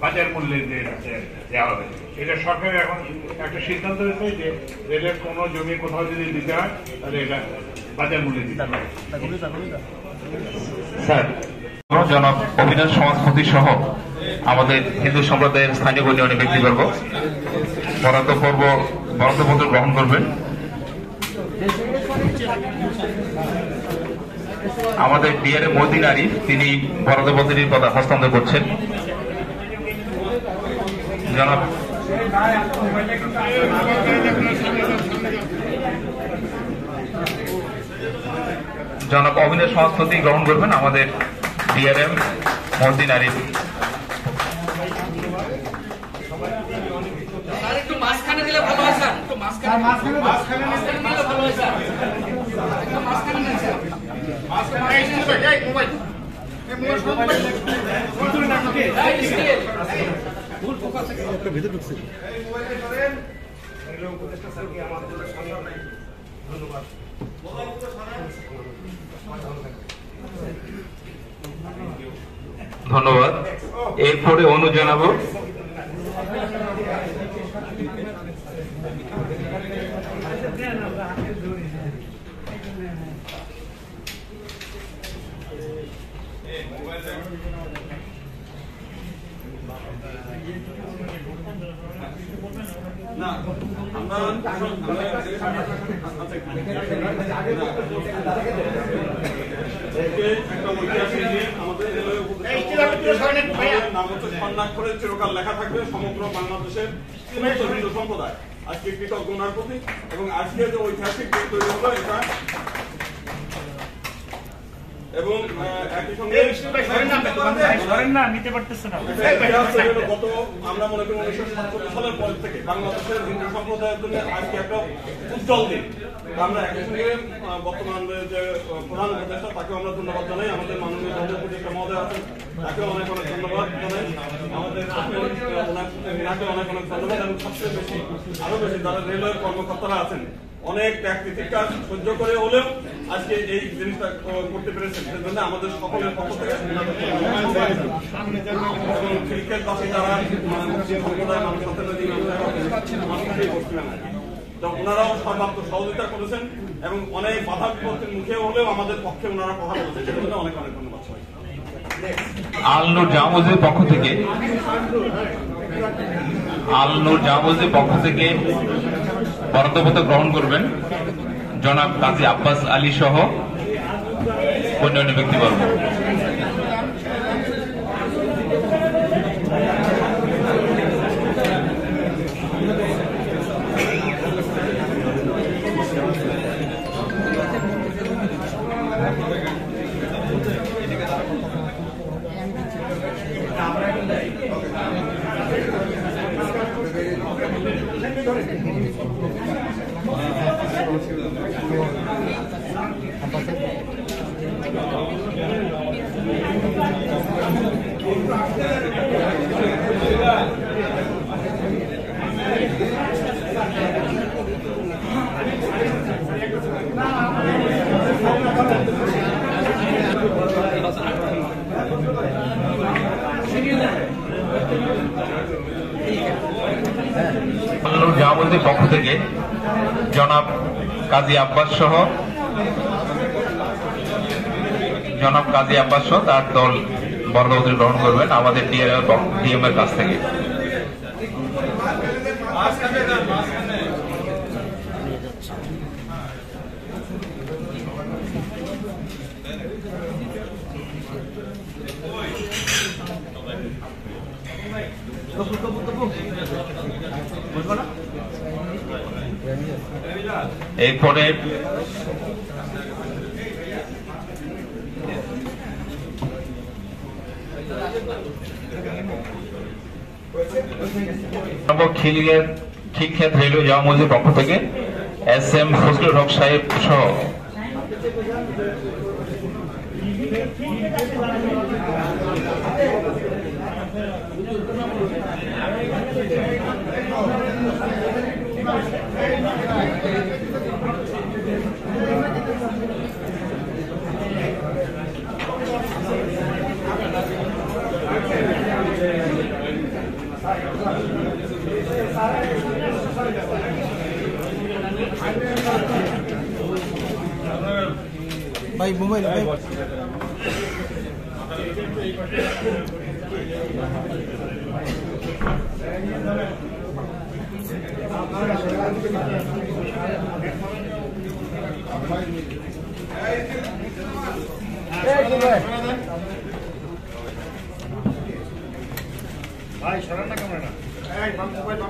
বাজার মূল্যে দেওয়া হবে, এটা সরকারের এখন একটা সিদ্ধান্ত হয়েছে যে রেলের কোনো জমি কোথাও যদি দিতে হয় তাহলে এটা বাজার মূল্যে দিতে হবে। স্যার, জনাব অবিনাশ সমাজপতি সহ আমাদের হিন্দু সম্প্রদায়ের স্থানীয় গণ্যমান্য ব্যক্তিবর্গ বরাদ্দপত্র গ্রহণ করবেন। আমাদের ডিআরএম মদিন আরিফ তিনি বরাদ্দপত্রের কথা হস্তান্তর করছেন। জনাব অবিনাশ সমাজপতি গ্রহণ করবেন আমাদের ডিআরএম মদিন আরিফ। ধন্যবাদ। এরপরে অনু জানাবো চিরকাল লেখা থাকবে সমগ্র বাংলাদেশের হিন্দু সম্প্রদায় আজকে কৃতজ্ঞতার প্রতি, এবং আজকে যে ঐতিহাসিক দিন তৈরি হলো এটা, এবং একই সঙ্গে গত আমরা মনে করি 1947 সালের পর থেকে বাংলাদেশের হিন্দু সম্প্রদায়ের জন্য আজকে একটা উজ্জ্বল দিন। আমরা একই সঙ্গে বর্তমান যে প্রধান উপদেষ্টা তাকে আমরা ধন্যবাদ জানাই, আমাদের মাননীয় ধর্ম উপদেষ্টা মহোদয় আছেন তাকেও অনেক অনেক ধন্যবাদ জানাই, আমাদের ওনাকে অনেক অনেক ধন্যবাদ, এবং সবচেয়ে বেশি আরো বেশি যারা রেলওয়ের কর্মকর্তারা আছেন অনেক ত্যাগ তিতিক্ষা সহ্য করে হলেও আজকে এই জিনিসটা করতে পেরেছেন, সেজন্য আমাদের সকলের পক্ষ থেকে খিলক্ষেতবাসী যারা সম্প্রদায় মানুষ ওনারাও সর্বাত্মক সহযোগিতা করেছেন এবং অনেক বাধা বিপত্তির মুখে হলেও আমাদের পক্ষে ওনারা কথা বলেছেন, সেজন্য অনেক অনেক ধন্যবাদ সবাই। আলনুর জামুজের পক্ষ থেকে বরাদ্দপত্র গ্রহণ করবেন জনাব কাজী আব্বাস আলী সহ অন্যান্য ব্যক্তিবর্গ। জামাতের পক্ষ থেকে জনাব কাজী আব্বাস সহ তার দল বরাদ্দ গ্রহণ করবেন আমাদের ডিএম এর কাছ থেকে। এরপরে খিলক্ষেত রেলওয়ে জামা মসজিদের পক্ষ থেকে SM ফজলুল হক সাহেব সহ ভাই মোবাইল ভাই ভাই সরান না ক্যামেরাটা এই মোবাইল